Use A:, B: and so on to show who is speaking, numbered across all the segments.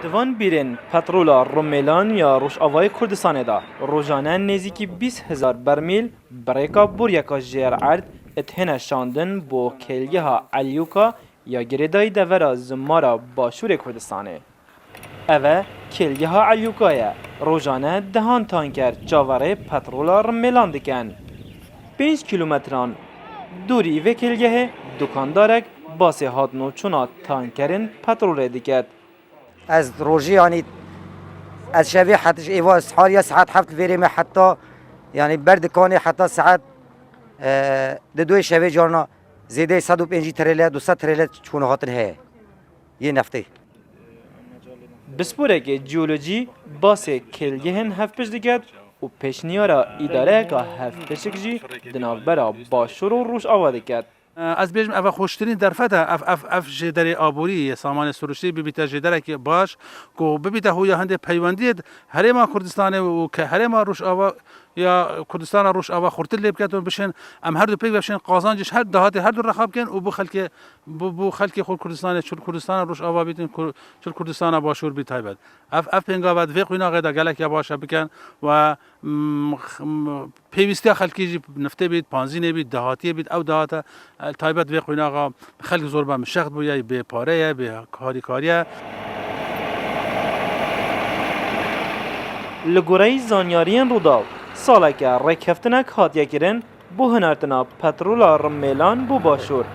A: دوان بیرین پترولا رومیلان یا روش‌آوای کردستان دا روزانه نزدیکی 20,000 برمیل بریکا بوریکا جرعرد اتهنه شاندن بو کلگه ها علیوکا یا گریدای دورا زمارا باشور کردستانه. اوه کلگه ها علیوکایه روزانه دهان تانکر جاوره پترولا رومیلان دکن. 5 کیلومتران دوری و کلگه دکاندارک باسی هاتنو چونا تانکرین پترول دیکد.
B: از روزی یعنی از شبیه حتی ایوا سحاریا ساعت 7 verime حتی یعنی بردکانی حتی ساعت دوی شبیه جانا زیده 150 تریلیه 200 تریلیه چونه هاتن هه یه نفتی.
A: بسپوره که جیولوژی باسی کلگهن هفت پش دیگد و پیشنیارا اداره که هفت پشک جی دنابرا باشور و روش آواده کرد.
C: از بیشتر اف خوشترین درفت اف جدری آبوری سامان سروشی ببیت جدری که باش کو ببیت هویا هنده پیوندی هرما کردستان و که هرما روش آوا یا کردستان روش آوا خورد لیب کتون بشن ام هر دو پیک بشن قازانجش هر دهات هر دو رخاب کن و بو خلک خود کردستان چون کردستان روش آوا بیتن چون کردستان باشور بیت هایبد اف پنگا بعد وی قینا قدا گلک یا باشه بکن و پیوستی خلکی نفته بیت پانزینه بیت دهاتی بیت او دهات تایبت وی قینا خلک زور بام شخص بویای به پاره به کاریه
A: لگوری زانیاریان روداو ساله که رکفتنک هاتیه کرن بو هنرتنا پترولا رمیلان بو باشور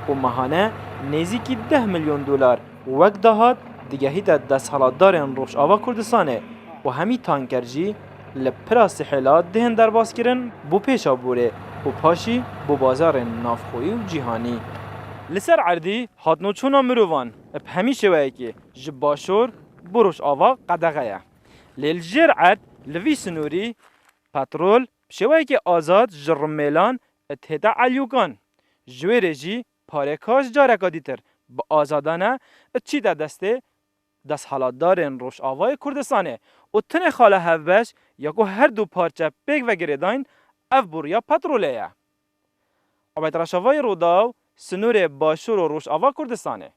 A: و ماهانه نزدیکی 10 میلیون دلار وک دهات دیگه هیت دست حالات دارن روش آوا کردستانه و همی تانکرجی لپراس حلات دهن در باز کرن بو پیشا بوره و پاشی بو بازار نافخویی و جیهانی لسر عردی هاتنو چونا مروان اب همی شوهی که جباشور بروش آوا قدغه لیل جرعت لوی سنوری پترول شوهی که آزاد جرمیلان اتهدا علیوگان جویره جی پارکاش جارکا دیتر با آزادانه چی در دست حالات دارن روش آوای کردستانه و تن خاله هفبش یا که هر دو پارچه پیک و گریداین اف بوریا پتروله عبید رشاوای روداو سنور باشور و روش آوا کردستانه